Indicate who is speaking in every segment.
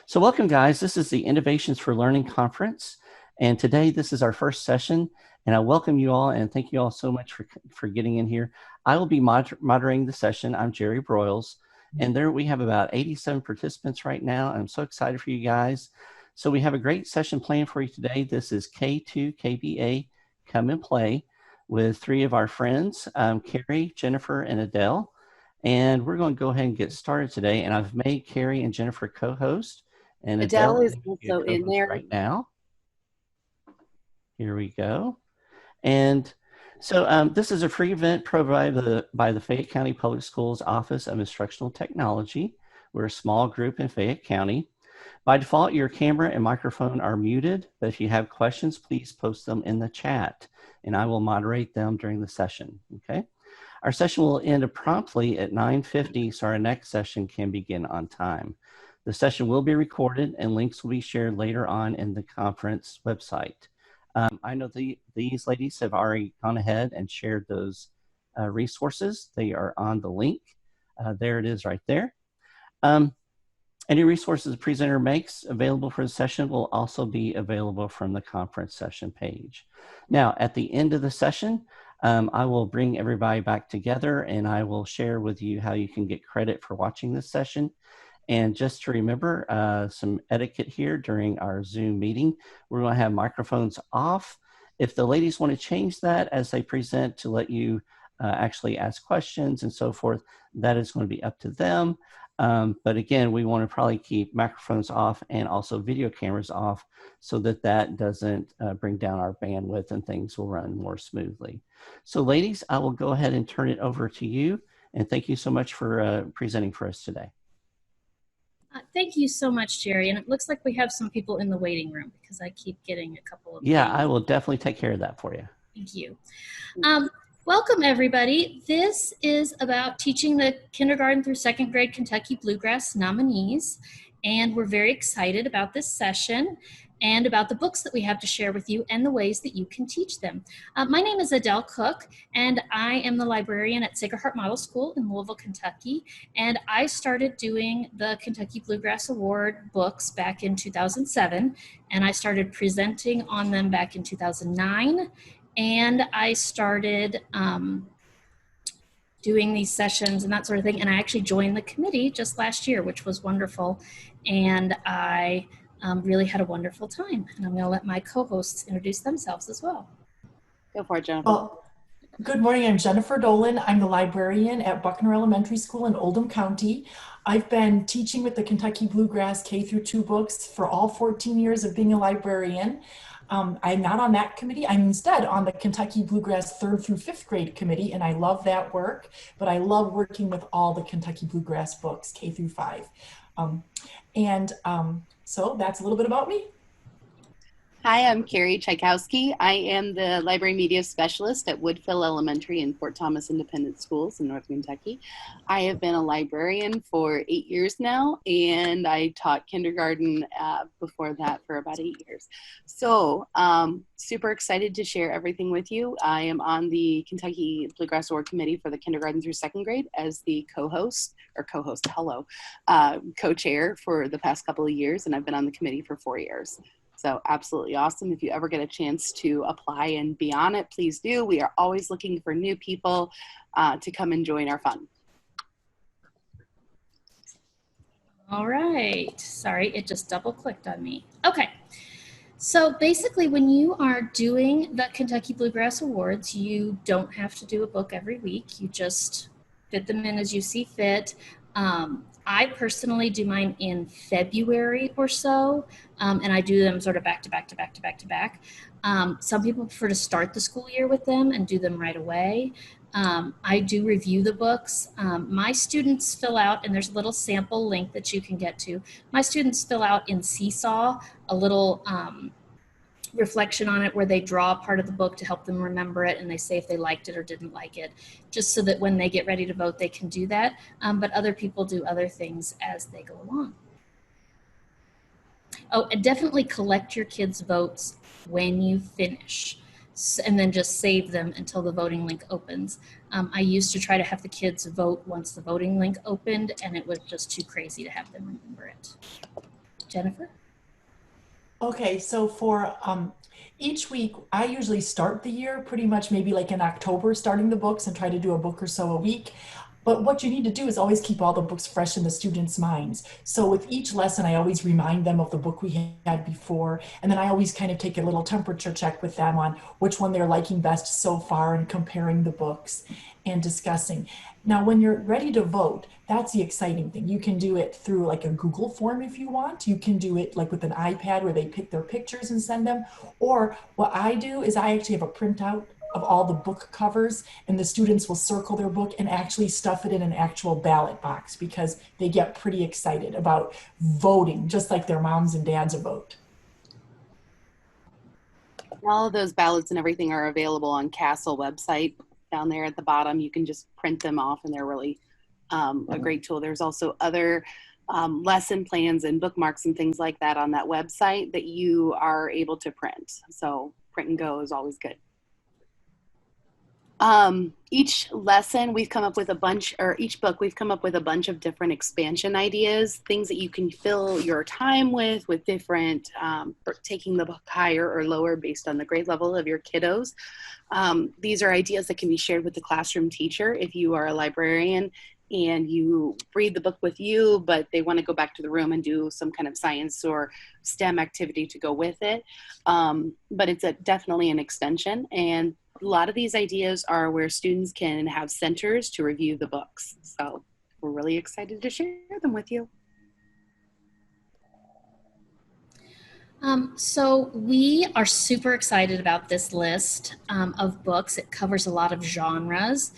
Speaker 1: So welcome, guys. This is the Innovations for Learning Conference. And today, this is our first session. And I welcome you all and thank you all so much for getting in here. I will be moderating the session. I'm Jerry Broyles. And there we have about 87 participants right now. I'm so excited for you guys. So we have a great session planned for you today. This is K-2 KBA Come and Play with three of our friends, Carrie, Jennifer, and Adele. And we're going to go ahead and get started today. And I've made Carrie and Jennifer co-host. And
Speaker 2: Adele is also in there
Speaker 1: right now. Here we go. And so this is a free event provided by the Fayette County Public Schools Office of Instructional Technology. We're a small group in Fayette County. By default, your camera and microphone are muted, but if you have questions, please post them in the chat, and I will moderate them during the session, okay? Our session will end promptly at 9:50, so our next session can begin on time. The session will be recorded and links will be shared later on in the conference website. I know these ladies have already gone ahead and shared those resources. They are on the link. There it is right there. Any resources the presenter makes available for the session will also be available from the conference session page. Now, at the end of the session, I will bring everybody back together and I will share with you how you can get credit for watching this session. And just to remember some etiquette here during our Zoom meeting, we're going to have microphones off. If the ladies want to change that as they present to let you actually ask questions and so forth, that is going to be up to them. But again, we want to probably keep microphones off and also video cameras off so that that doesn't bring down our bandwidth and things will run more smoothly. So ladies, I will go ahead and turn it over to you. And thank you so much for presenting for us today.
Speaker 2: Thank you so much, Jerry. And it looks like we have some people in the waiting room because I keep getting a couple of
Speaker 1: Yeah, I will definitely take care of that for you.
Speaker 2: Thank you. Welcome, everybody. This is about teaching the kindergarten through second grade Kentucky Bluegrass nominees. And we're very excited about this session and about the books that we have to share with you and the ways that you can teach them. My name is Adele Cook, and I am the librarian at Sacred Heart Model School in Louisville, Kentucky. And I started doing the Kentucky Bluegrass Award books back in 2007, and I started presenting on them back in 2009. And I started doing these sessions and that sort of thing. And I actually joined the committee just last year, which was wonderful. And I really had a wonderful time. And I'm going to let my co-hosts introduce themselves as well.
Speaker 3: Go for it, Jennifer.
Speaker 4: Well, good morning. I'm Jennifer Dolan. I'm the librarian at Buckner Elementary School in Oldham County. I've been teaching with the Kentucky Bluegrass K-2 books for all 14 years of being a librarian. I'm not on that committee. I'm instead on the Kentucky Bluegrass 3rd through 5th grade committee, and I love that work, but I love working with all the Kentucky Bluegrass books, K through 5. So that's a little bit about me.
Speaker 3: Hi, I'm Carrie Tchaikovsky. I am the Library Media Specialist at Woodville Elementary in Fort Thomas Independent Schools in North Kentucky. I have been a librarian for 8 years now, and I taught kindergarten before that for about 8 years. So super excited to share everything with you. I am on the Kentucky Bluegrass Award Committee for the kindergarten through 2nd grade as the co-chair for the past couple of years, and I've been on the committee for 4 years. So absolutely awesome. If you ever get a chance to apply and be on it, please do. We are always looking for new people to come and join our fun.
Speaker 2: All right. Sorry, it just double clicked on me. Okay. So basically, when you are doing the Kentucky Bluegrass Awards, you don't have to do a book every week. You just fit them in as you see fit. I personally do mine in February or so, and I do them sort of back to back to back to back to back. Some people prefer to start the school year with them and do them right away. I do review the books. My students fill out, and there's a little sample link that you can get to. My students fill out in Seesaw a little reflection on it where they draw part of the book to help them remember it, and they say if they liked it or didn't like it, just so that when they get ready to vote they can do that. But other people do other things as they go along. Oh, and definitely collect your kids' votes when you finish, and then just save them until the voting link opens. I used to try to have the kids vote once the voting link opened, and it was just too crazy to have them remember it. Jennifer?
Speaker 4: Okay, so for each week, I usually start the year pretty much maybe like in October, starting the books and try to do a book or so a week. But what you need to do is always keep all the books fresh in the students' minds. So with each lesson, I always remind them of the book we had before. And then I always kind of take a little temperature check with them on which one they're liking best so far and comparing the books and discussing. Now, when you're ready to vote, that's the exciting thing. You can do it through like a Google form if you want. You can do it like with an iPad where they pick their pictures and send them. Or what I do is I actually have a printout of all the book covers, and the students will circle their book and actually stuff it in an actual ballot box because they get pretty excited about voting, just like their moms and dads vote.
Speaker 3: All of those ballots and everything are available on Castle website down there at the bottom. You can just print them off, and they're really a great tool. There's also other lesson plans and bookmarks and things like that on that website that you are able to print. So print and go is always good. Each lesson we've come up with a bunch, or each book we've come up with a bunch of different expansion ideas, things that you can fill your time with different, taking the book higher or lower based on the grade level of your kiddos. These are ideas that can be shared with the classroom teacher if you are a librarian and you read the book with you, but they want to go back to the room and do some kind of science or STEM activity to go with it. But it's definitely an extension, and a lot of these ideas are where students can have centers to review the books. So we're really excited to share them with you.
Speaker 2: So we are super excited about this list of books. It covers a lot of genres.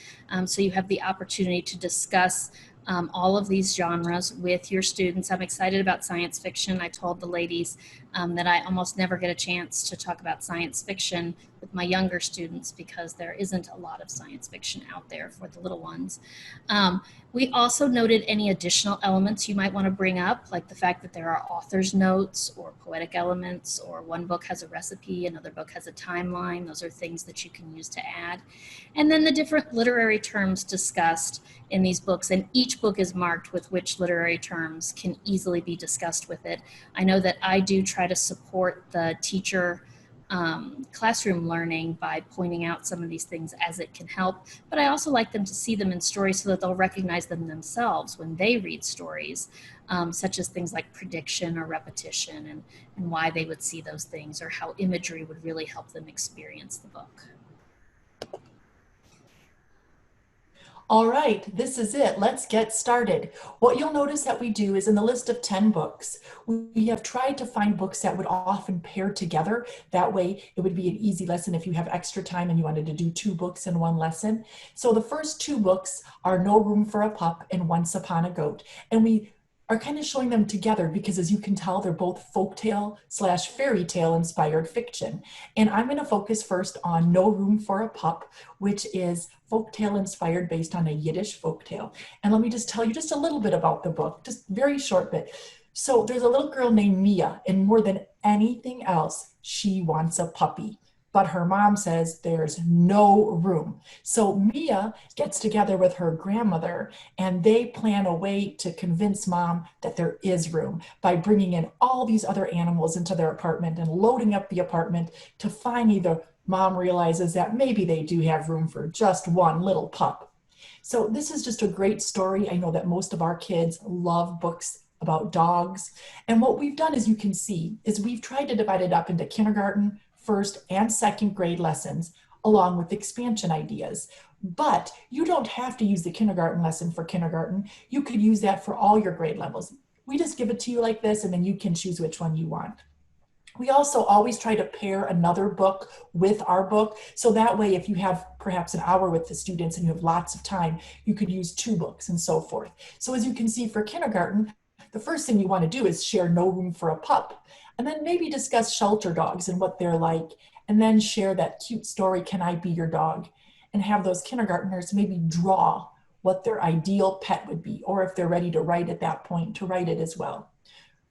Speaker 2: So you have the opportunity to discuss all of these genres with your students. I'm excited about science fiction. I told the ladies that I almost never get a chance to talk about science fiction with my younger students because there isn't a lot of science fiction out there for the little ones. We also noted any additional elements you might want to bring up, like the fact that there are author's notes or poetic elements, or one book has a recipe, another book has a timeline. Those are things that you can use to add. And then the different literary terms discussed in these books, and each book is marked with which literary terms can easily be discussed with it. I know that I do try to support the teacher classroom learning by pointing out some of these things as it can help, but I also like them to see them in stories so that they'll recognize them themselves when they read stories, such as things like prediction or repetition, and why they would see those things, or how imagery would really help them experience the book.
Speaker 4: All right, this is it. Let's get started. What you'll notice that we do is in the list of 10 books, we have tried to find books that would often pair together. That way it would be an easy lesson if you have extra time and you wanted to do 2 books in one lesson. So the first 2 books are No Room for a Pup and Once Upon a Goat. And we are kind of showing them together because, as you can tell, they're both folktale / fairy tale inspired fiction. And I'm going to focus first on No Room for a Pup, which is folktale inspired based on a Yiddish folktale. And let me just tell you just a little bit about the book, just very short bit. So there's a little girl named Mia, and more than anything else, she wants a puppy. But her mom says there's no room. So Mia gets together with her grandmother, and they plan a way to convince mom that there is room by bringing in all these other animals into their apartment and loading up the apartment to finally the mom realizes that maybe they do have room for just one little pup. So this is just a great story. I know that most of our kids love books about dogs. And what we've done, as you can see, is we've tried to divide it up into kindergarten, first and second grade lessons, along with expansion ideas. But you don't have to use the kindergarten lesson for kindergarten. You could use that for all your grade levels. We just give it to you like this, and then you can choose which one you want. We also always try to pair another book with our book. So that way, if you have perhaps an hour with the students and you have lots of time, you could use 2 books and so forth. So as you can see for kindergarten, the first thing you want to do is share No Room for a Pup, and then maybe discuss shelter dogs and what they're like, and then share that cute story, Can I Be Your Dog? And have those kindergartners maybe draw what their ideal pet would be, or if they're ready to write at that point, to write it as well.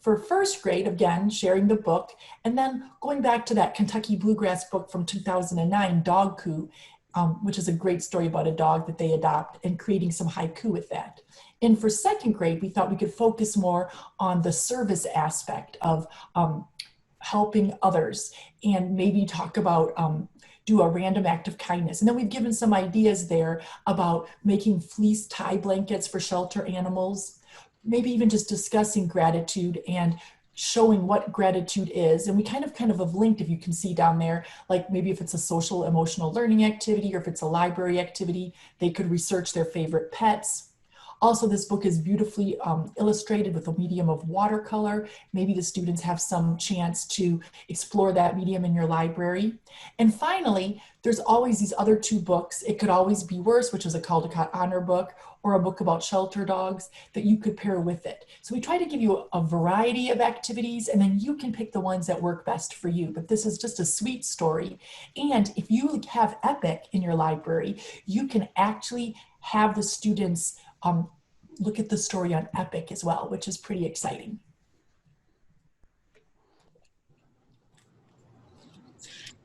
Speaker 4: For first grade, again, sharing the book, and then going back to that Kentucky Bluegrass book from 2009, Dog Coo, which is a great story about a dog that they adopt, and creating some haiku with that. And for second grade, we thought we could focus more on the service aspect of helping others, and maybe talk about do a random act of kindness. And then we've given some ideas there about making fleece tie blankets for shelter animals, maybe even just discussing gratitude and showing what gratitude is. And we kind of have linked, if you can see down there, like maybe if it's a social emotional learning activity or if it's a library activity, they could research their favorite pets. Also, this book is beautifully illustrated with a medium of watercolor. Maybe the students have some chance to explore that medium in your library. And finally, there's always these other two books. It Could Always Be Worse, which is a Caldecott honor book, or a book about shelter dogs that you could pair with it. So we try to give you a variety of activities, and then you can pick the ones that work best for you. But this is just a sweet story. And if you have Epic in your library, you can actually have the students look at the story on Epic as well, which is pretty exciting.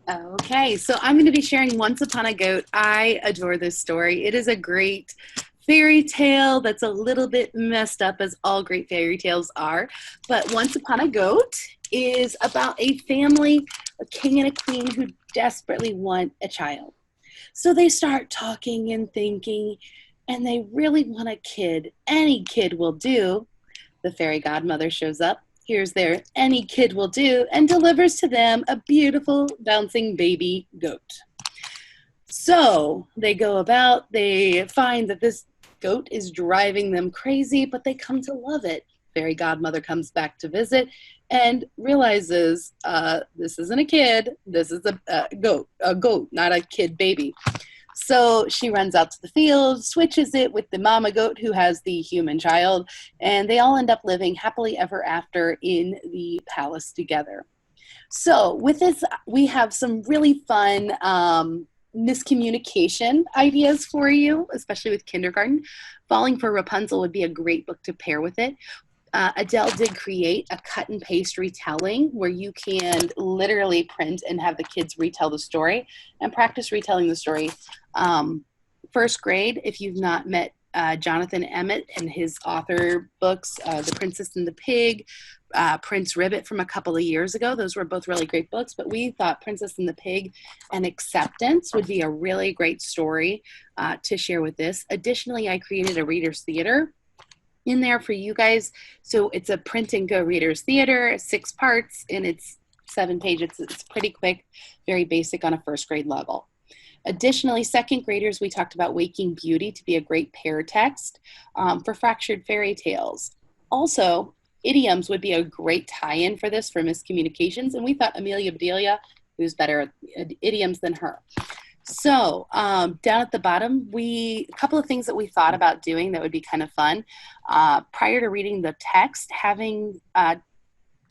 Speaker 3: Okay, so I'm going to be sharing Once Upon a Goat. I adore this story. It is a great fairy tale that's a little bit messed up, as all great fairy tales are. But Once Upon a Goat is about a family, a king and a queen, who desperately want a child. So they start talking and thinking, and they really want a kid. Any kid will do. The fairy godmother shows up, hears their any kid will do, and delivers to them a beautiful bouncing baby goat. So they go about, they find that this goat is driving them crazy, but they come to love it. Fairy godmother comes back to visit and realizes this isn't a kid, this is a goat, not a kid baby. So she runs out to the field, switches it with the mama goat who has the human child, and they all end up living happily ever after in the palace together. So with this, we have some really fun miscommunication ideas for you, especially with kindergarten. Falling for Rapunzel would be a great book to pair with it. Adele did create a cut and paste retelling where you can literally print and have the kids retell the story and practice retelling the story. First grade, if you've not met Jonathan Emmett and his author books, The Princess and the Pig, Prince Ribbit from a couple of years ago. Those were both really great books, but we thought Princess and the Pig and Acceptance would be a really great story to share with this. Additionally, I created a reader's theater in there for you guys. So it's a print and go reader's theater, 6 parts, and it's 7 pages. It's pretty quick, very basic on a first grade level. Additionally, second graders, we talked about Waking Beauty to be a great pair text for fractured fairy tales. Also, idioms would be a great tie-in for this for miscommunications, and we thought Amelia Bedelia, who's better at idioms than her. So down at the bottom, a couple of things that we thought about doing that would be kind of fun. Prior to reading the text,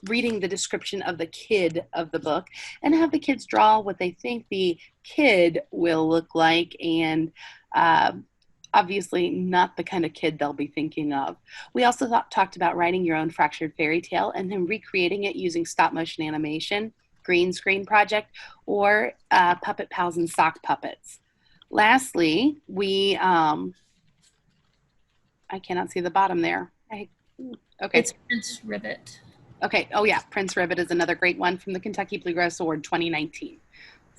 Speaker 3: reading the description of the kid of the book, and have the kids draw what they think the kid will look like, and obviously not the kind of kid they'll be thinking of. We also talked about writing your own fractured fairy tale and then recreating it using stop motion animation, green screen project, or Puppet Pals and sock puppets. Lastly, we, I cannot see the bottom there. Okay.
Speaker 2: It's Prince Ribbit.
Speaker 3: Okay, oh yeah, Prince Ribbit is another great one from the Kentucky Bluegrass Award 2019.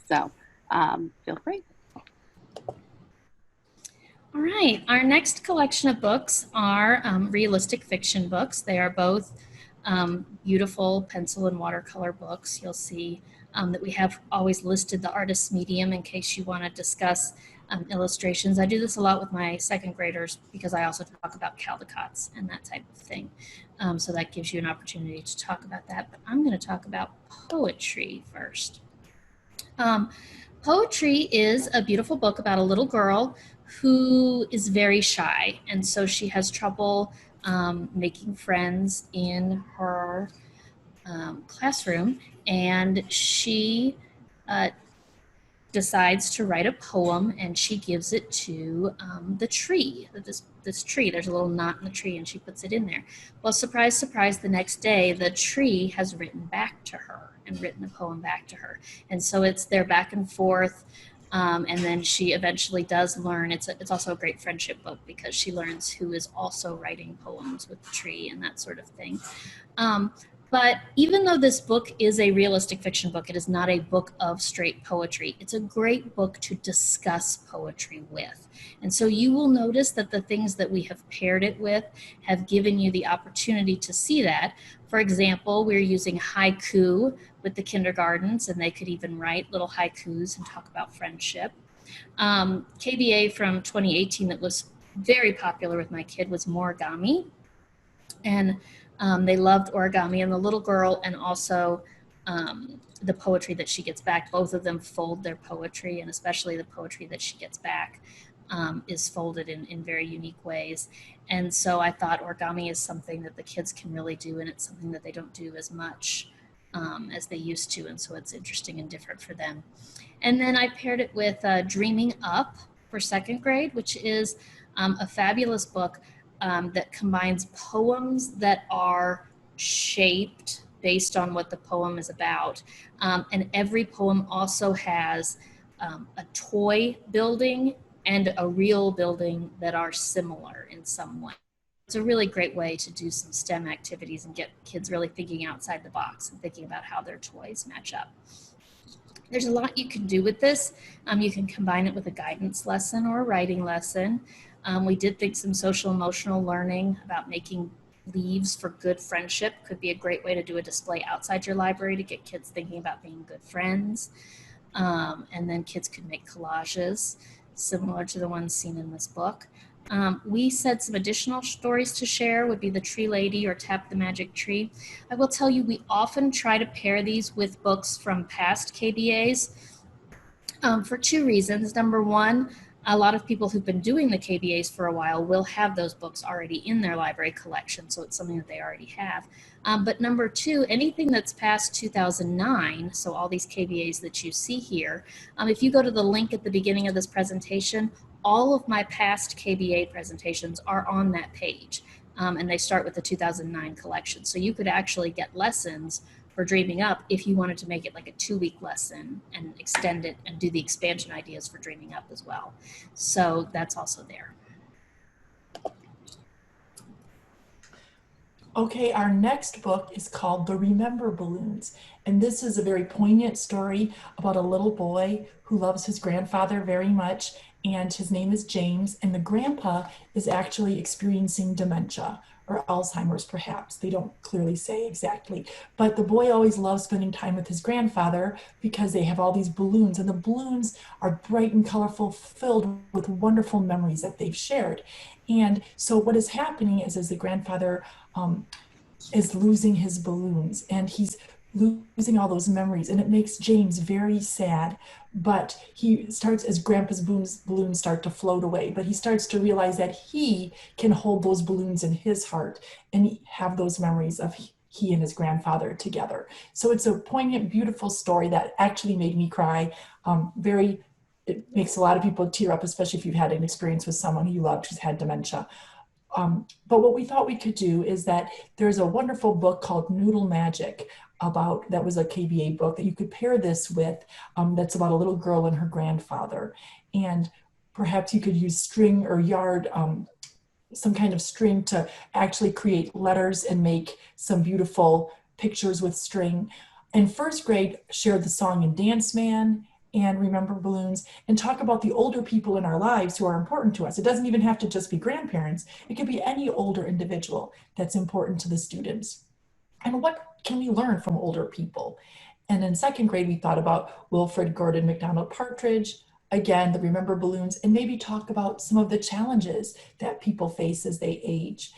Speaker 3: So feel free.
Speaker 2: All right, our next collection of books are realistic fiction books. They are both beautiful pencil and watercolor books. You'll see that we have always listed the artist's medium in case you want to discuss illustrations. I do this a lot with my second graders because I also talk about Caldecotts and that type of thing. So that gives you an opportunity to talk about that. But I'm going to talk about Poetry first. Poetry is a beautiful book about a little girl who is very shy, and so she has trouble making friends in her classroom, and she decides to write a poem, and she gives it to the tree, this tree. There's a little knot in the tree, and she puts it in there. Well, surprise, surprise, the next day, the tree has written back to her and written a poem back to her. And so it's their back and forth And then she eventually does learn. It's also a great friendship book because she learns who is also writing poems with the tree and that sort of thing. But even though this book is a realistic fiction book, it is not a book of straight poetry. It's a great book to discuss poetry with. And so you will notice that the things that we have paired it with have given you the opportunity to see that. For example, we're using haiku with the kindergartens, and they could even write little haikus and talk about friendship. KBA from 2018 that was very popular with my kid was Morigami. And they loved origami, and the little girl and also the poetry that she gets back. Both of them fold their poetry, and especially the poetry that she gets back is folded in very unique ways. And so I thought origami is something that the kids can really do, and it's something that they don't do as much as they used to, and so it's interesting and different for them. And then I paired it with Dreaming Up for second grade, which is a fabulous book that combines poems that are shaped based on what the poem is about. And every poem also has a toy building and a real building that are similar in some way. It's a really great way to do some STEM activities and get kids really thinking outside the box and thinking about how their toys match up. There's a lot you can do with this. You can combine it with a guidance lesson or a writing lesson. We did think some social emotional learning about making leaves for good friendship could be a great way to do a display outside your library to get kids thinking about being good friends. And then kids could make collages similar to the ones seen in this book. We said some additional stories to share would be The Tree Lady or Tap the Magic Tree. I will tell you, we often try to pair these with books from past KBAs for two reasons. Number one, a lot of people who've been doing the KBAs for a while will have those books already in their library collection, so it's something that they already have. But number two, anything that's past 2009, so all these KBAs that you see here, if you go to the link at the beginning of this presentation, all of my past KBA presentations are on that page, and they start with the 2009 collection. So you could actually get lessons for Dreaming Up if you wanted to make it like a 2-week lesson and extend it and do the expansion ideas for Dreaming Up as well. So that's also there.
Speaker 4: Okay, our next book is called The Remember Balloons, and this is a very poignant story about a little boy who loves his grandfather very much, and his name is James, and the grandpa is actually experiencing dementia, or Alzheimer's perhaps. They don't clearly say exactly, but the boy always loves spending time with his grandfather because they have all these balloons, and the balloons are bright and colorful, filled with wonderful memories that they've shared. And so what is happening is as the grandfather is losing his balloons, and he's losing all those memories, and it makes James very sad. But he starts, as grandpa's balloons start to float away, but he starts to realize that he can hold those balloons in his heart and have those memories of he and his grandfather together. So it's a poignant, beautiful story that actually made me cry. It makes a lot of people tear up, especially if you've had an experience with someone you loved who's had dementia. But what we thought we could do is that there's a wonderful book called Noodle Magic that was a KBA book that you could pair this with, that's about a little girl and her grandfather. And perhaps you could use string or yard, some kind of string to actually create letters and make some beautiful pictures with string. In first grade, share the song and dance man and Remember Balloons, and talk about the older people in our lives who are important to us. It doesn't even have to just be grandparents. It could be any older individual that's important to the students. And what can we learn from older people? And in second grade, we thought about Wilfred Gordon MacDonald Partridge, again, the Remember Balloons, and maybe talk about some of the challenges that people face as they age.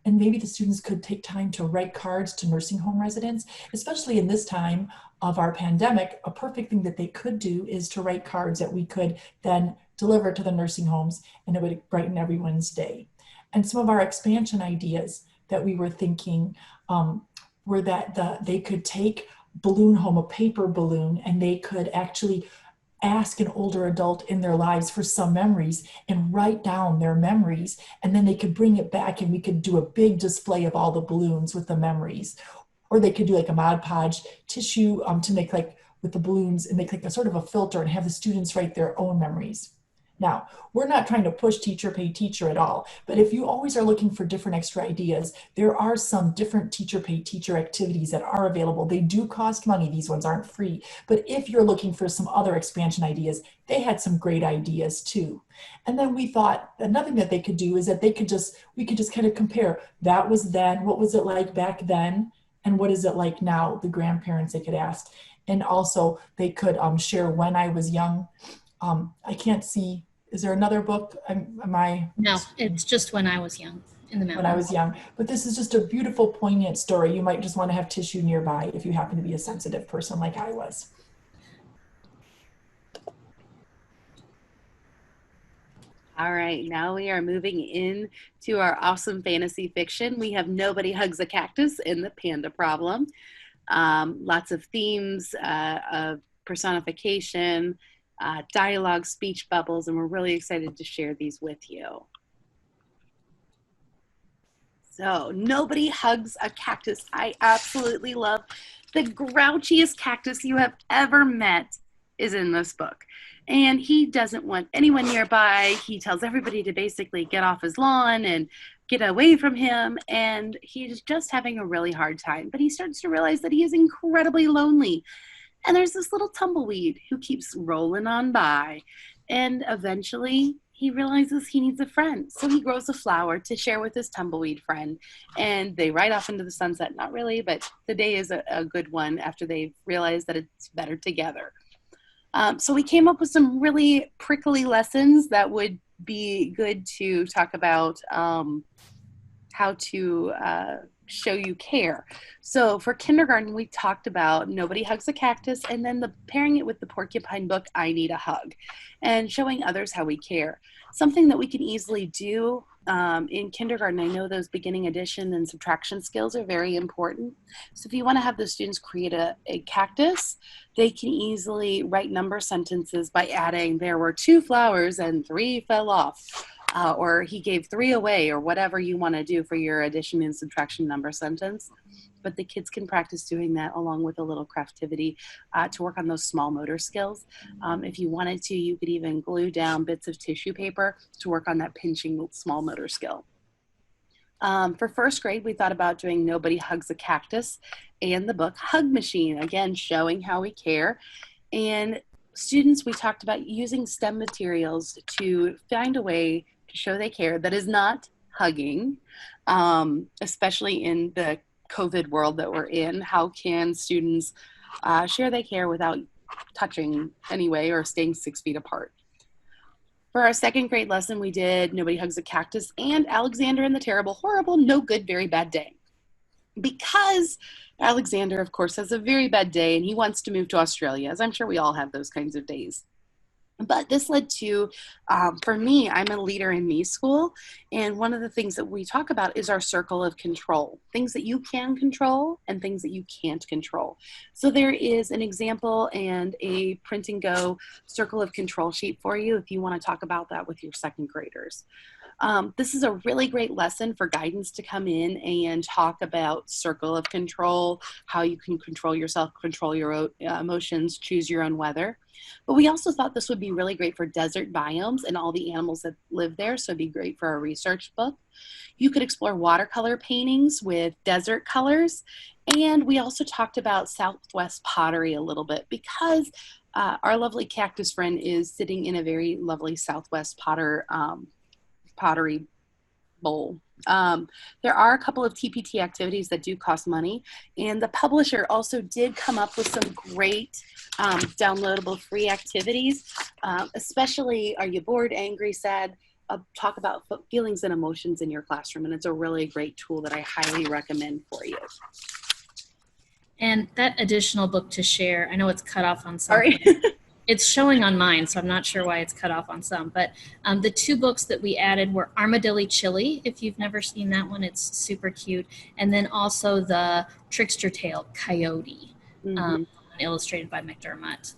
Speaker 4: And maybe the students could take time to write cards to nursing home residents, especially in this time of our pandemic. A perfect thing that they could do is to write cards that we could then deliver to the nursing homes, and it would brighten everyone's day. And some of our expansion ideas that we were thinking were that they could take Balloon Home, a paper balloon, and they could actually ask an older adult in their lives for some memories and write down their memories, and then they could bring it back and we could do a big display of all the balloons with the memories. Or they could do like a Mod Podge tissue to make like with the balloons and make like a sort of a filter and have the students write their own memories. Now, we're not trying to push teacher pay teacher at all, but if you always are looking for different extra ideas, there are some different teacher pay teacher activities that are available. They do cost money, these ones aren't free, but if you're looking for some other expansion ideas, they had some great ideas too. And then we thought another thing that they could do is that we could just kind of compare, that was then, what was it like back then, and what is it like now, the grandparents they could ask. And also they could share when I was young. I can't see, is there another book?
Speaker 2: No, it's just when I was young in the mountains.
Speaker 4: When I was young. But this is just a beautiful, poignant story. You might just want to have tissue nearby if you happen to be a sensitive person like I was.
Speaker 3: All right, now we are moving into our awesome fantasy fiction. We have Nobody Hugs a Cactus in the Panda Problem. Lots of themes of personification, dialogue, speech bubbles, and we're really excited to share these with you. So, Nobody Hugs a Cactus. I absolutely love the grouchiest cactus you have ever met is in this book. And he doesn't want anyone nearby. He tells everybody to basically get off his lawn and get away from him. And he's just having a really hard time. But he starts to realize that he is incredibly lonely. And there's this little tumbleweed who keeps rolling on by. And eventually he realizes he needs a friend. So he grows a flower to share with his tumbleweed friend. And they ride off into the sunset. Not really, but the day is a good one after they've realized that it's better together. So we came up with some really prickly lessons that would be good to talk about how to show you care. So for kindergarten, we talked about Nobody Hugs a Cactus, and then pairing it with the porcupine book, I Need a Hug, and showing others how we care. Something that we can easily do in kindergarten. I know those beginning addition and subtraction skills are very important. So if you want to have the students create a cactus, they can easily write number sentences by adding, there were 2 flowers and 3 fell off. Or he gave 3 away, or whatever you want to do for your addition and subtraction number sentence. But the kids can practice doing that along with a little craftivity to work on those small motor skills. If you wanted to, you could even glue down bits of tissue paper to work on that pinching small motor skill. For first grade, we thought about doing Nobody Hugs a Cactus and the book Hug Machine, again, showing how we care. And students, we talked about using STEM materials to find a way to show they care that is not hugging, especially in the COVID world that we're in. How can students share they care without touching anyway or staying 6 feet apart? For our second grade lesson, we did Nobody Hugs a Cactus and Alexander and the Terrible, Horrible, No Good, Very Bad Day. Because Alexander, of course, has a very bad day and he wants to move to Australia, as I'm sure we all have those kinds of days. But this led to, for me, I'm a leader in me school, and one of the things that we talk about is our circle of control, things that you can control and things that you can't control. So there is an example and a print and go circle of control sheet for you if you want to talk about that with your second graders. This is a really great lesson for guidance to come in and talk about circle of control, how you can control yourself, control your emotions, choose your own weather. But we also thought this would be really great for desert biomes and all the animals that live there, so it'd be great for a research book. You could explore watercolor paintings with desert colors, and we also talked about Southwest pottery a little bit because our lovely cactus friend is sitting in a very lovely Southwest pottery bowl. There are a couple of TPT activities that do cost money, and the publisher also did come up with some great downloadable free activities, especially Are You Bored, Angry, Sad? Talk about feelings and emotions in your classroom, and it's a really great tool that I highly recommend for you.
Speaker 2: And that additional book to share, I know it's cut off on some.
Speaker 3: Sorry.
Speaker 2: It's showing on mine, so I'm not sure why it's cut off on some. But the 2 books that we added were Armadillo Chili. If you've never seen that one, it's super cute. And then also the Trickster Tale, Coyote, illustrated by McDermott,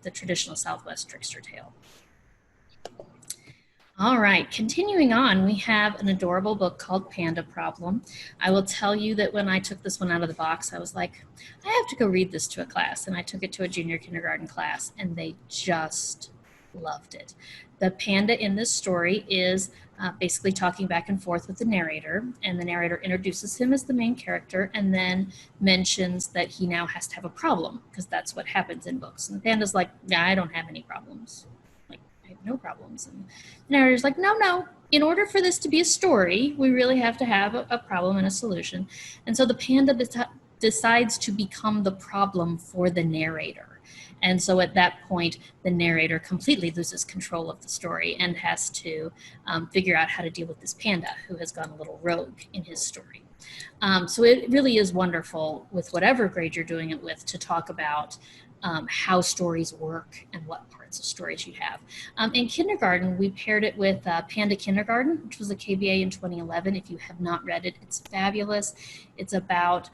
Speaker 2: the traditional Southwest Trickster Tale. All right, continuing on, we have an adorable book called Panda Problem. I will tell you that when I took this one out of the box, I was like, I have to go read this to a class. And I took it to a junior kindergarten class, and they just loved it. The panda in this story is basically talking back and forth with the narrator, and the narrator introduces him as the main character and then mentions that he now has to have a problem, because that's what happens in books. And the panda's like, yeah, I don't have any problems. Like, I have no problems. And the narrator's like, no. In order for this to be a story, we really have to have a problem and a solution. And so the panda decides to become the problem for the narrator. And so at that point, the narrator completely loses control of the story and has to figure out how to deal with this panda who has gone a little rogue in his story. So it really is wonderful, with whatever grade you're doing it with, to talk about how stories work and what parts of stories you have. In kindergarten, we paired it with Panda Kindergarten, which was a KBA in 2011. If you have not read it, it's fabulous. It's about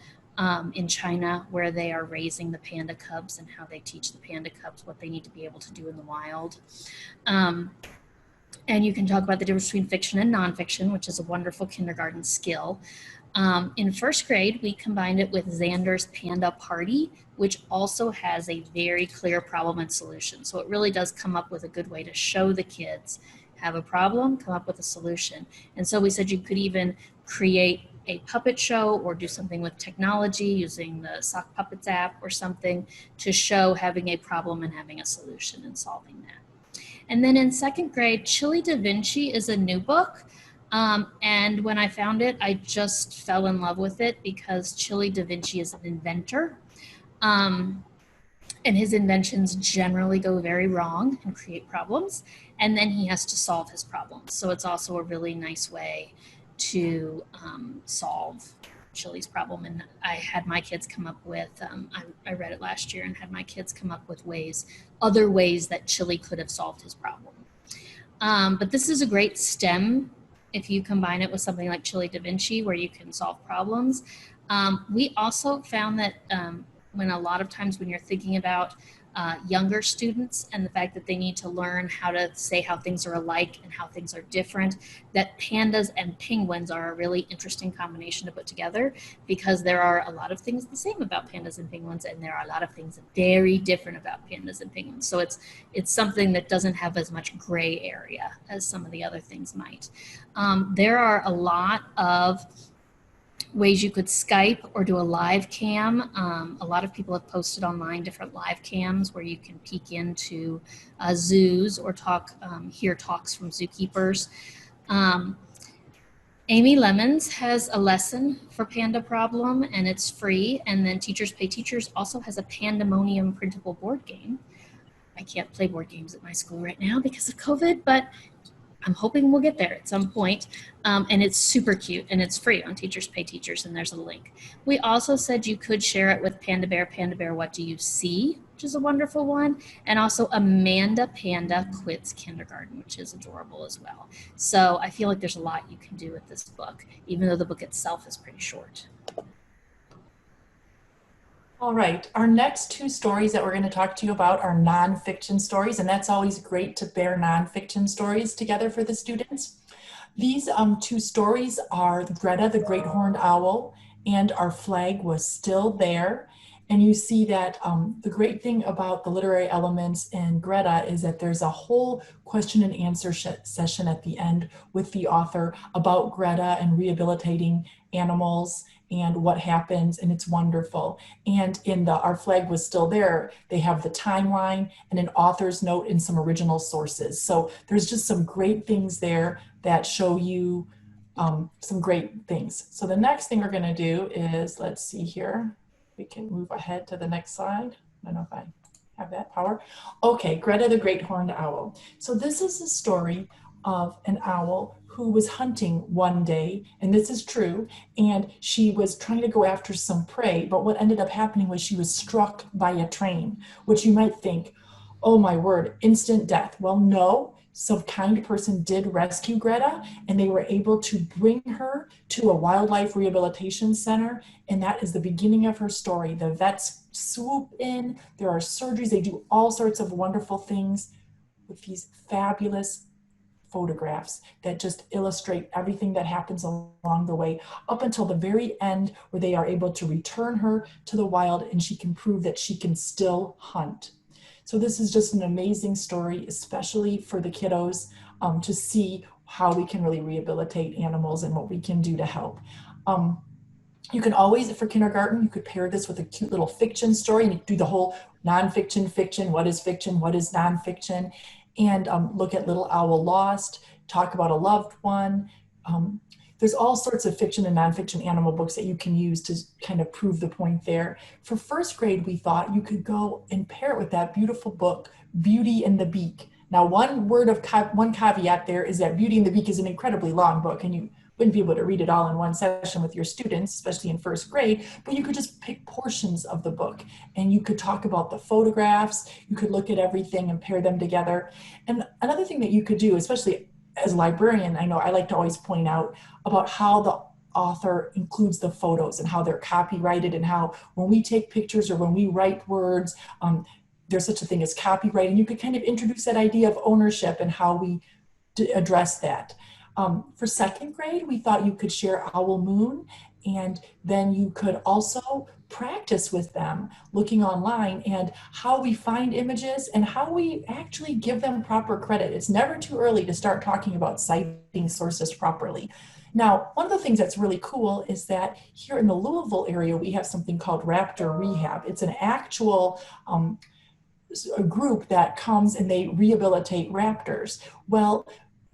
Speaker 2: in China, where they are raising the panda cubs and how they teach the panda cubs what they need to be able to do in the wild. And you can talk about the difference between fiction and nonfiction, which is a wonderful kindergarten skill. In first grade, we combined it with Xander's Panda Party, which also has a very clear problem and solution. So it really does come up with a good way to show the kids, have a problem, come up with a solution. And so we said you could even create a puppet show or do something with technology using the Sock Puppets app or something to show having a problem and having a solution and solving that. And then in second grade, Chili Da Vinci is a new book. And when I found it, I just fell in love with it because Chili Da Vinci is an inventor. And his inventions generally go very wrong and create problems. And then he has to solve his problems. So it's also a really nice way to solve Chili's problem. And I had my kids come up with, I read it last year and had my kids come up with other ways that Chili could have solved his problem. But this is a great STEM if you combine it with something like Chili Da Vinci, where you can solve problems. We also found that when a lot of times when you're thinking about younger students and the fact that they need to learn how to say how things are alike and how things are different, that pandas and penguins are a really interesting combination to put together, because there are a lot of things the same about pandas and penguins, and there are a lot of things very different about pandas and penguins. So it's something that doesn't have as much gray area as some of the other things might. There are a lot of ways you could Skype or do a live cam. A lot of people have posted online different live cams where you can peek into zoos or hear talks from zookeepers. Amy Lemons has a lesson for Panda Problem, and it's free. And then Teachers Pay Teachers also has a Pandemonium printable board game. I can't play board games at my school right now because of COVID, but I'm hoping we'll get there at some point. And it's super cute, and it's free on Teachers Pay Teachers, and there's a link. We also said you could share it with Panda Bear, What Do You See? Which is a wonderful one. And also Amanda Panda Quits Kindergarten, which is adorable as well. So I feel like there's a lot you can do with this book, even though the book itself is pretty short.
Speaker 4: All right, our next two stories that we're going to talk to you about are nonfiction stories, and that's always great to pair nonfiction stories together for the students. These two stories are Greta the Great Horned Owl and Our Flag Was Still There. And you see that the great thing about the literary elements in Greta is that there's a whole question and answer session at the end with the author about Greta and rehabilitating animals and what happens, and it's wonderful. And in the Our Flag Was Still There, they have the timeline and an author's note and some original sources. So there's just some great things there that show you some great things. So the next thing we're going to do is, let's see here. We can move ahead to the next slide. I don't know if I have that power. Okay, Greta the Great Horned Owl. So this is a story of an owl who was hunting one day, and this is true, and she was trying to go after some prey, but what ended up happening was she was struck by a train, which you might think, oh my word, instant death. Well, no, some kind person did rescue Greta, and they were able to bring her to a wildlife rehabilitation center, and that is the beginning of her story. The vets swoop in, there are surgeries, they do all sorts of wonderful things with these fabulous photographs that just illustrate everything that happens along the way up until the very end, where they are able to return her to the wild and she can prove that she can still hunt. So this is just an amazing story, especially for the kiddos, to see how we can really rehabilitate animals and what we can do to help. You can always, for kindergarten, you could pair this with a cute little fiction story, and you do the whole nonfiction, fiction, what is nonfiction, and look at Little Owl Lost, talk about a loved one. There's all sorts of fiction and nonfiction animal books that you can use to kind of prove the point there. For first grade, we thought you could go and pair it with that beautiful book, Beauty and the Beak. Now, one caveat there is that Beauty and the Beak is an incredibly long book, and you wouldn't be able to read it all in one session with your students, especially in first grade, but you could just pick portions of the book and you could talk about the photographs, you could look at everything and pair them together. And another thing that you could do, especially as a librarian, I know I like to always point out about how the author includes the photos and how they're copyrighted, and how when we take pictures or when we write words, there's such a thing as copyright, and you could kind of introduce that idea of ownership and how we address that. For second grade, we thought you could share Owl Moon, and then you could also practice with them looking online and how we find images and how we actually give them proper credit. It's never too early to start talking about citing sources properly. Now, one of the things that's really cool is that here in the Louisville area, we have something called Raptor Rehab. It's an actual a group that comes and they rehabilitate raptors. Well,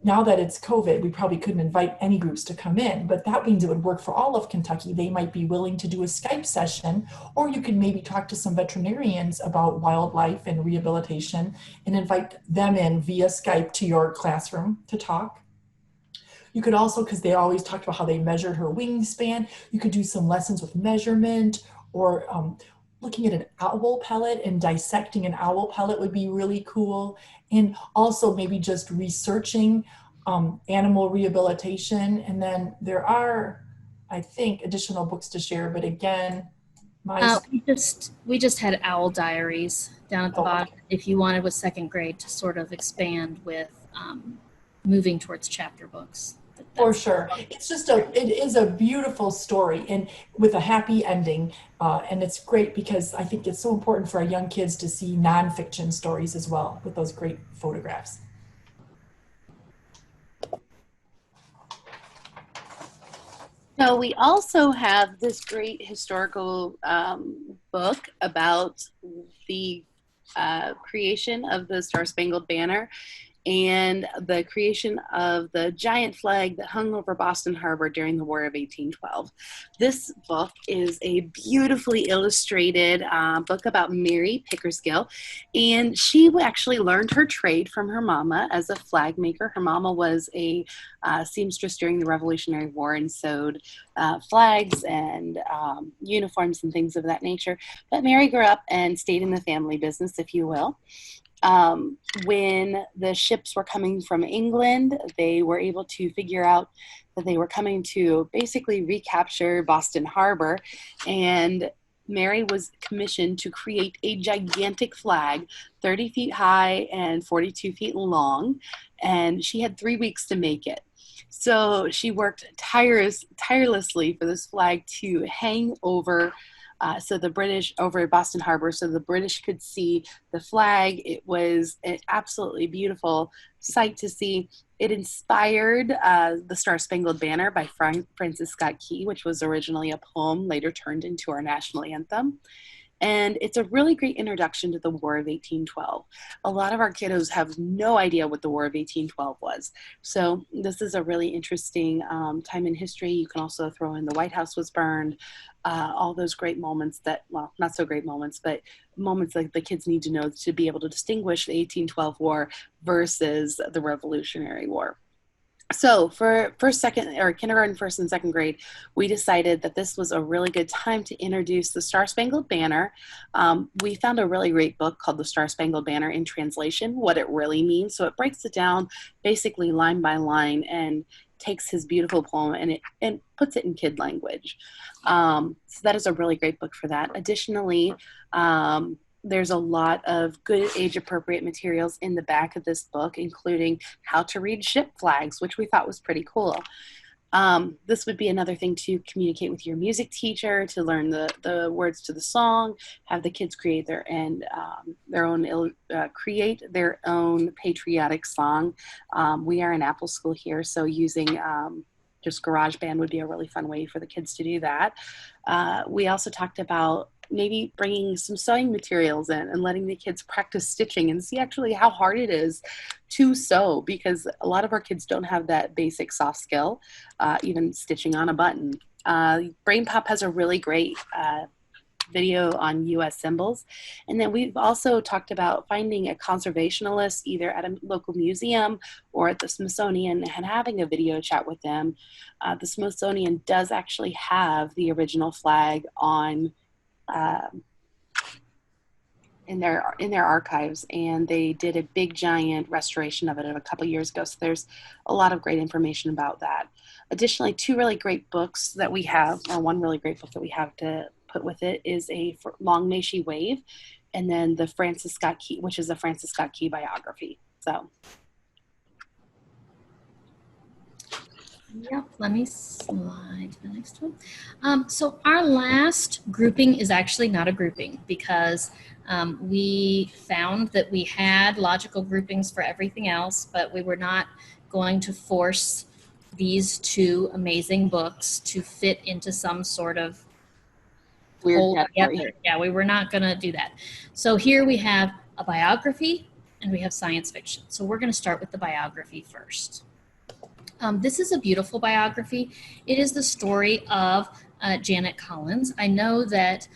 Speaker 4: now that it's COVID, we probably couldn't invite any groups to come in, but that means it would work for all of Kentucky. They might be willing to do a Skype session, or you could maybe talk to some veterinarians about wildlife and rehabilitation and invite them in via Skype to your classroom to talk. You could also, because they always talked about how they measured her wingspan, you could do some lessons with measurement, or looking at an owl pellet and dissecting an owl pellet would be really cool. And also maybe just researching animal rehabilitation. And then there are, I think, additional books to share, but again,
Speaker 2: we just had Owl Diaries down at the bottom. If you wanted with second grade to sort of expand with moving towards chapter books.
Speaker 4: For sure. It's just it is a beautiful story, and with a happy ending. And it's great because I think it's so important for our young kids to see nonfiction stories as well with those great photographs.
Speaker 3: So we also have this great historical book about the creation of the Star-Spangled Banner and the creation of the giant flag that hung over Boston Harbor during the War of 1812. This book is a beautifully illustrated book about Mary Pickersgill, and she actually learned her trade from her mama as a flag maker. Her mama was a seamstress during the Revolutionary War and sewed flags and uniforms and things of that nature. But Mary grew up and stayed in the family business, if you will. When the ships were coming from England, they were able to figure out that they were coming to basically recapture Boston Harbor, and Mary was commissioned to create a gigantic flag, 30 feet high and 42 feet long, and she had 3 weeks to make it. So she worked tirelessly for this flag to hang over over Boston Harbor, so the British could see the flag. It was an absolutely beautiful sight to see. It inspired the Star-Spangled Banner by Francis Scott Key, which was originally a poem later turned into our national anthem. And it's a really great introduction to the War of 1812. A lot of our kiddos have no idea what the War of 1812 was. So this is a really interesting time in history. You can also throw in the White House was burned, all those great moments that, well, not so great moments, but moments that the kids need to know to be able to distinguish the 1812 War versus the Revolutionary War. So for kindergarten, first and second grade, we decided that this was a really good time to introduce the Star-Spangled Banner. We found a really great book called The Star-Spangled Banner in Translation, What It Really Means. So it breaks it down basically line by line and takes his beautiful poem and puts it in kid language. So that is a really great book for that. Additionally, there's a lot of good age-appropriate materials in the back of this book, including how to read ship flags, which we thought was pretty cool. This would be another thing to communicate with your music teacher, to learn the words to the song, have the kids create create their own patriotic song. We are an Apple school here, so using just GarageBand would be a really fun way for the kids to do that. We also talked about maybe bringing some sewing materials in and letting the kids practice stitching and see actually how hard it is to sew, because a lot of our kids don't have that basic soft skill, even stitching on a button. Brain Pop has a really great video on US symbols. And then we've also talked about finding a conservationalist either at a local museum or at the Smithsonian and having a video chat with them. The Smithsonian does actually have the original flag on in their archives, and they did a big giant restoration of it a couple years ago, so there's a lot of great information about that. Additionally, two really great books that we have, or one really great book that we have to put with it, is a Long May She Wave, and then the Francis Scott Key, which is a Francis Scott Key biography. So
Speaker 2: yep, let me slide to the next one. So our last grouping is actually not a grouping, because we found that we had logical groupings for everything else, but we were not going to force these two amazing books to fit into some sort of
Speaker 3: weird
Speaker 2: whole
Speaker 3: category.
Speaker 2: together. Yeah, we were not going to do that. So here we have a biography and we have science fiction. So we're going to start with the biography first. This is a beautiful biography. It is the story of Janet Collins. I know that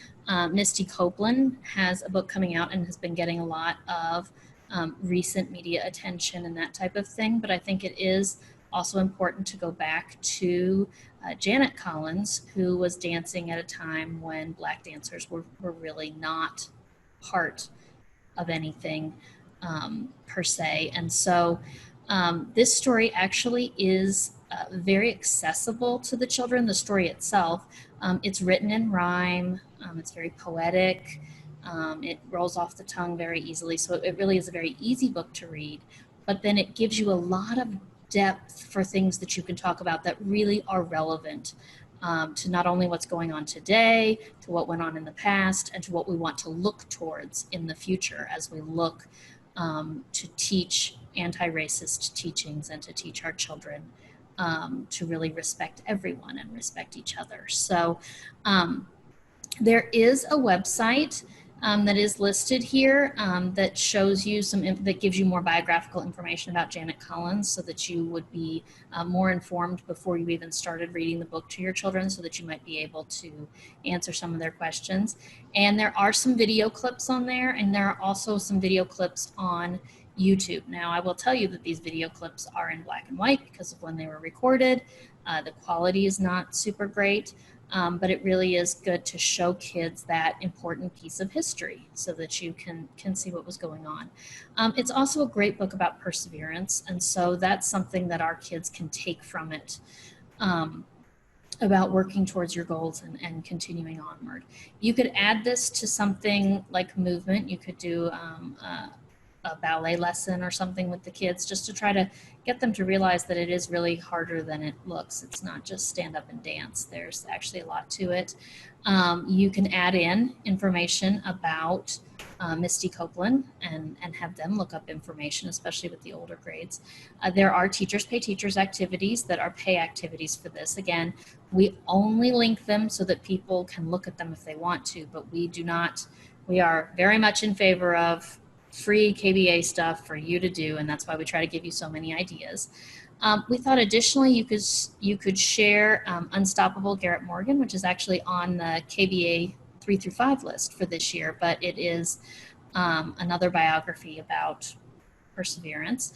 Speaker 2: Misty Copeland has a book coming out and has been getting a lot of recent media attention and that type of thing, but I think it is also important to go back to Janet Collins, who was dancing at a time when Black dancers were really not part of anything per se. And so this story actually is very accessible to the children, the story itself. It's written in rhyme, it's very poetic, it rolls off the tongue very easily, so it really is a very easy book to read, but then it gives you a lot of depth for things that you can talk about that really are relevant to not only what's going on today, to what went on in the past, and to what we want to look towards in the future as we look to teach anti-racist teachings and to teach our children to really respect everyone and respect each other. So there is a website that is listed here that shows you that gives you more biographical information about Janet Collins, so that you would be more informed before you even started reading the book to your children, so that you might be able to answer some of their questions. And there are some video clips on there, and there are also some video clips on YouTube. Now, I will tell you that these video clips are in black and white because of when they were recorded. The quality is not super great. But it really is good to show kids that important piece of history so that you can see what was going on. It's also a great book about perseverance, and so that's something that our kids can take from it about working towards your goals and continuing onward. You could add this to something like movement. You could do a ballet lesson or something with the kids, just to try to get them to realize that it is really harder than it looks. It's not just stand up and dance. There's actually a lot to it. You can add in information about Misty Copeland and have them look up information, especially with the older grades. There are Teachers Pay Teachers activities that are pay activities for this. Again, we only link them so that people can look at them if they want to, but we are very much in favor of free KBA stuff for you to do, and that's why we try to give you so many ideas. We thought additionally you could share Unstoppable Garrett Morgan, which is actually on the KBA 3 through 5 list for this year, but it is another biography about perseverance.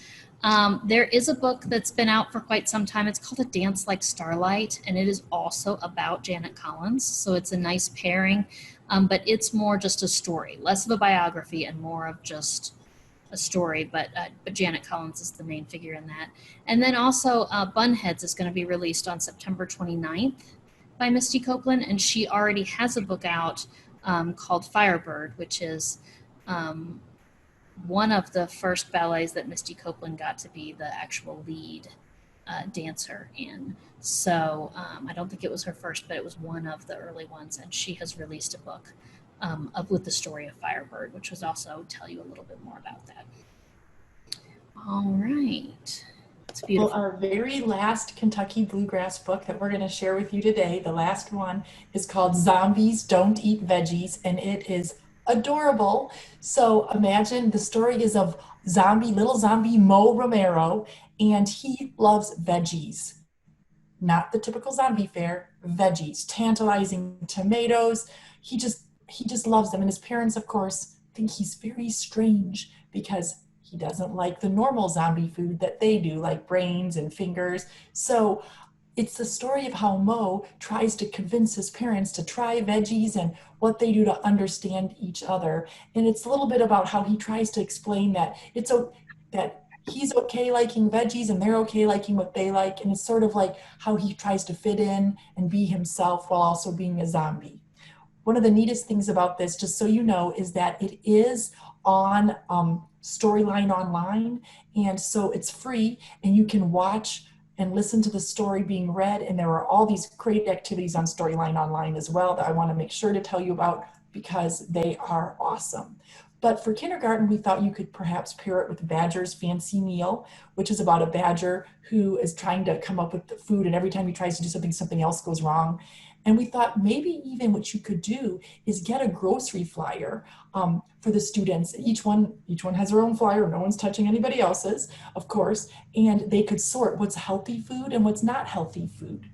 Speaker 2: There is a book that's been out for quite some time. It's called A Dance Like Starlight, and it is also about Janet Collins, so it's a nice pairing. But it's more just a story, less of a biography and more of just a story. But Janet Collins is the main figure in that. And then also Bunheads is going to be released on September 29th by Misty Copeland, and she already has a book out called Firebird, which is one of the first ballets that Misty Copeland got to be the actual lead dancer in. So I don't think it was her first, but it was one of the early ones. And she has released a book with the story of Firebird, which was also tell you a little bit more about that. All right. It's beautiful.
Speaker 4: Well, our very last Kentucky Bluegrass book that we're going to share with you today, the last one, is called Zombies Don't Eat Veggies, and it is adorable. So imagine the story is of little zombie Mo Romero, and he loves veggies. Not the typical zombie fare, veggies, tantalizing tomatoes. He just loves them. And his parents, of course, think he's very strange because he doesn't like the normal zombie food that they do, like brains and fingers. So it's the story of how Mo tries to convince his parents to try veggies and what they do to understand each other. And it's a little bit about how he tries to explain that that he's okay liking veggies and they're okay liking what they like. And it's sort of like how he tries to fit in and be himself while also being a zombie. One of the neatest things about this, just so you know, is that it is on Storyline Online. And so it's free and you can watch and listen to the story being read. And there are all these great activities on Storyline Online as well that I want to make sure to tell you about because they are awesome. But for kindergarten, we thought you could perhaps pair it with Badger's Fancy Meal, which is about a badger who is trying to come up with the food, and every time he tries to do something, something else goes wrong. And we thought maybe even what you could do is get a grocery flyer for the students. Each one has their own flyer. No one's touching anybody else's, of course, and they could sort what's healthy food and what's not healthy food.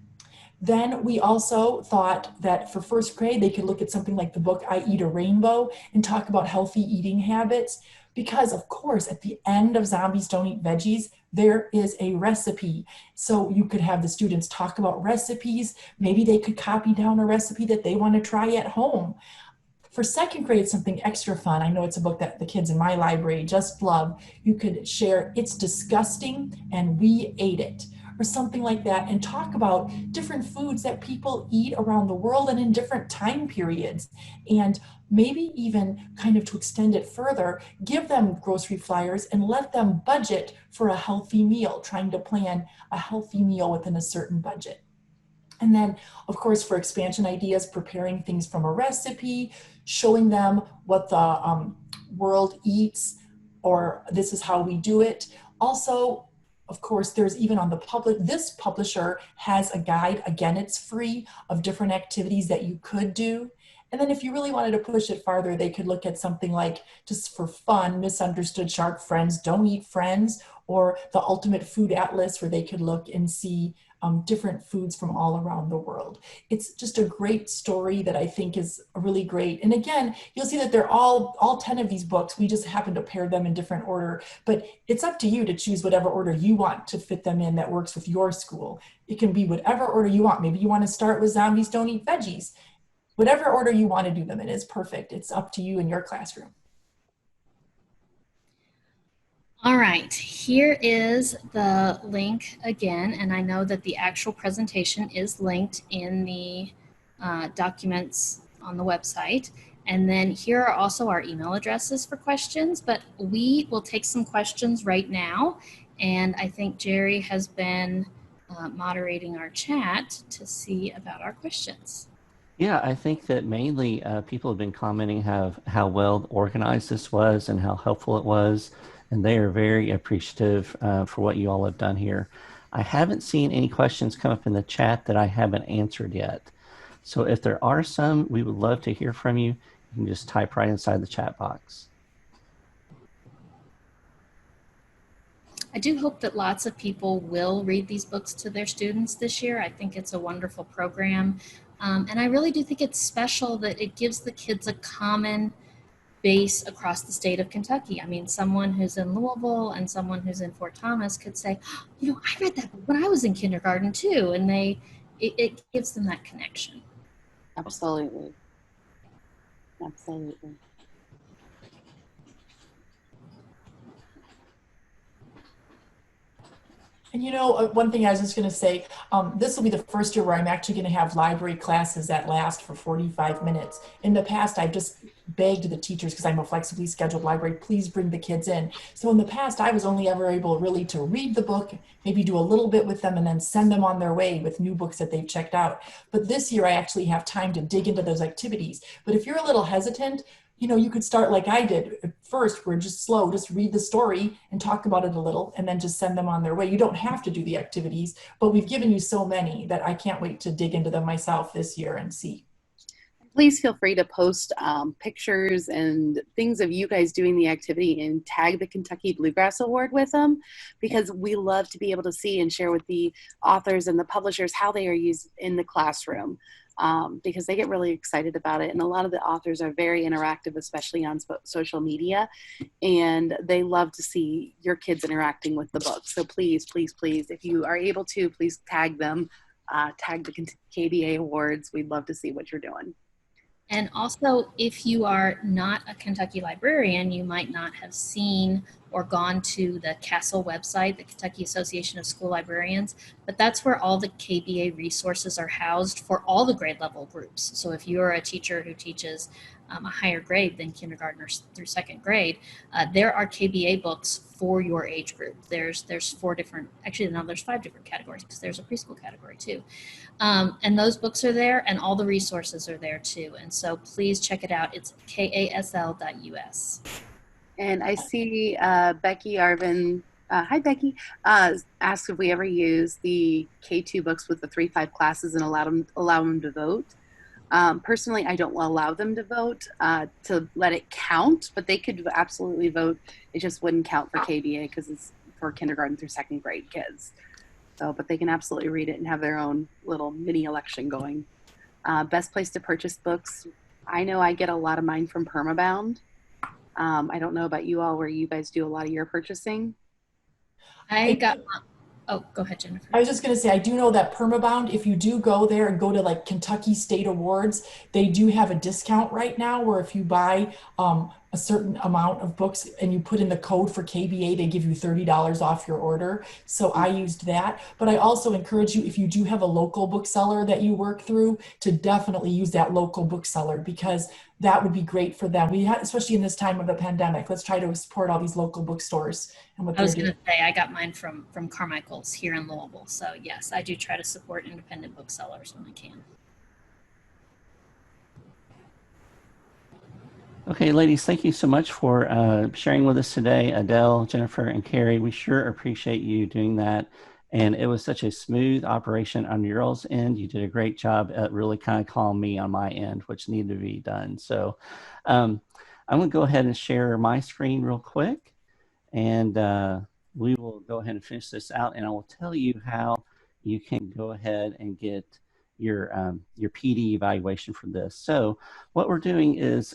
Speaker 4: Then we also thought that for first grade, they could look at something like the book I Eat a Rainbow and talk about healthy eating habits. Because of course, at the end of Zombies Don't Eat Veggies, there is a recipe. So you could have the students talk about recipes. Maybe they could copy down a recipe that they want to try at home. For second grade, something extra fun. I know it's a book that the kids in my library just love. You could share It's Disgusting and We Ate It, or something like that, and talk about different foods that people eat around the world and in different time periods. And maybe even kind of to extend it further, give them grocery flyers and let them budget for a healthy meal, trying to plan a healthy meal within a certain budget. And then, of course, for expansion ideas, preparing things from a recipe, showing them what the world eats, or this is how we do it. Also, of course, there's even on this publisher has a guide, again, it's free, of different activities that you could do. And then if you really wanted to push it farther, they could look at something like, just for fun, Misunderstood Shark Friends Don't Eat Friends, or the Ultimate Food Atlas, where they could look and see different foods from all around the world. It's just a great story that I think is really great. And again, you'll see that they're all 10 of these books. We just happen to pair them in different order, but it's up to you to choose whatever order you want to fit them in that works with your school. It can be whatever order you want. Maybe you want to start with Zombies Don't Eat Veggies. Whatever order you want to do them in is perfect. It's up to you in your classroom.
Speaker 2: All right, here is the link again, and I know that the actual presentation is linked in the documents on the website. And then here are also our email addresses for questions, but we will take some questions right now. And I think Jerry has been moderating our chat to see about our questions.
Speaker 1: Yeah, I think that mainly people have been commenting how well organized this was and how helpful it was, and they are very appreciative for what you all have done here. I haven't seen any questions come up in the chat that I haven't answered yet. So if there are some, we would love to hear from you. You can just type right inside the chat box.
Speaker 2: I do hope that lots of people will read these books to their students this year. I think it's a wonderful program. And I really do think it's special that it gives the kids a common base across the state of Kentucky. I mean, someone who's in Louisville and someone who's in Fort Thomas could say, oh, you know, I read that book when I was in kindergarten too. And it gives them that connection.
Speaker 3: Absolutely. Absolutely.
Speaker 4: And you know, one thing I was just going to say, this will be the first year where I'm actually going to have library classes that last for 45 minutes. In the past, I've just begged the teachers, because I'm a flexibly scheduled library, please bring the kids in. So in the past, I was only ever able really to read the book, maybe do a little bit with them, and then send them on their way with new books that they've checked out. But this year, I actually have time to dig into those activities. But if you're a little hesitant, you know, you could start like I did at first. We're just slow, just read the story and talk about it a little, and then just send them on their way. You don't have to do the activities, but we've given you so many that I can't wait to dig into them myself this year and see.
Speaker 3: Please feel free to post pictures and things of you guys doing the activity and tag the Kentucky Bluegrass Award with them, because we love to be able to see and share with the authors and the publishers how they are used in the classroom, because they get really excited about it. And a lot of the authors are very interactive, especially on social media, and they love to see your kids interacting with the book. So please, please, please, if you are able to, please tag them, tag the KBA Awards. We'd love to see what you're doing.
Speaker 2: And also, if you are not a Kentucky librarian, you might not have seen or gone to the CASTLE website, the Kentucky Association of School Librarians, but that's where all the KBA resources are housed for all the grade level groups. So if you're a teacher who teaches a higher grade than kindergarten through second grade, there are KBA books for your age group. There's 4 different, actually now there's 5 different categories, because there's a preschool category too. And those books are there, and all the resources are there too. And so please check it out. It's kasl.us.
Speaker 3: And I see Becky Arvin, hi Becky, asked if we ever use the K-2 books with the 3-5 classes and allow them to vote. Personally, I don't allow them to vote to let it count, but they could absolutely vote. It just wouldn't count for KBA because it's for kindergarten through second grade kids. So, but they can absolutely read it and have their own little mini election going. Best place to purchase books. I know I get a lot of mine from Permabound. I don't know about you all, where you guys do a lot of your purchasing.
Speaker 2: Oh, go ahead, Jennifer.
Speaker 4: I was just going to say, I do know that Permabound, if you do go there and go to like Kentucky State Awards, they do have a discount right now where if you buy a certain amount of books and you put in the code for KBA, they give you $30 off your order. So I used that. But I also encourage you, if you do have a local bookseller that you work through, to definitely use that local bookseller, because that would be great for them. Especially in this time of the pandemic, let's try to support all these local bookstores and what
Speaker 2: I was
Speaker 4: they're
Speaker 2: going
Speaker 4: doing.
Speaker 2: to say, I got mine from Carmichael's here in Louisville. So yes, I do try to support independent booksellers when I can.
Speaker 1: Okay, ladies, thank you so much for sharing with us today, Adele, Jennifer, and Carrie. We sure appreciate you doing that. And it was such a smooth operation on your all's end. You did a great job at really kind of calling me on my end, which needed to be done. So I'm going to go ahead and share my screen real quick. And we will go ahead and finish this out. And I will tell you how you can go ahead and get your PD evaluation for this. So what we're doing is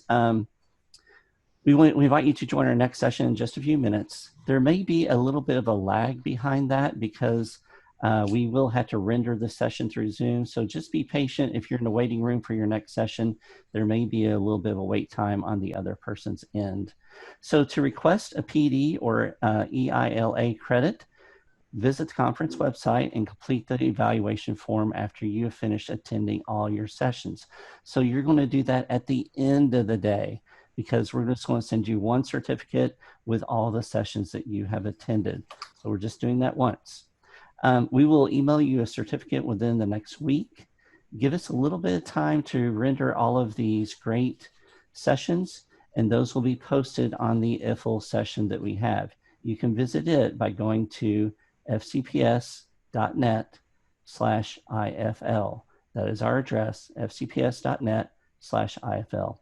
Speaker 1: we invite you to join our next session in just a few minutes. There may be a little bit of a lag behind that because we will have to render the session through Zoom. So just be patient. If you're in the waiting room for your next session, there may be a little bit of a wait time on the other person's end. So to request a PD or EILA credit, visit the conference website and complete the evaluation form after you have finished attending all your sessions. So you're going to do that at the end of the day, because we're just going to send you one certificate with all the sessions that you have attended. So we're just doing that once. We will email you a certificate within the next week. Give us a little bit of time to render all of these great sessions, and those will be posted on the IFL session that we have. You can visit it by going to fcps.net/IFL. That is our address, fcps.net/IFL.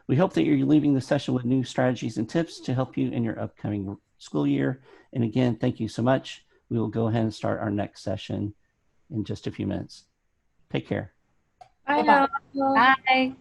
Speaker 1: We hope that you're leaving the session with new strategies and tips to help you in your upcoming school year. And again, thank you so much. We will go ahead and start our next session in just a few minutes. Take care.
Speaker 2: Bye.
Speaker 4: Bye-bye.
Speaker 3: Bye.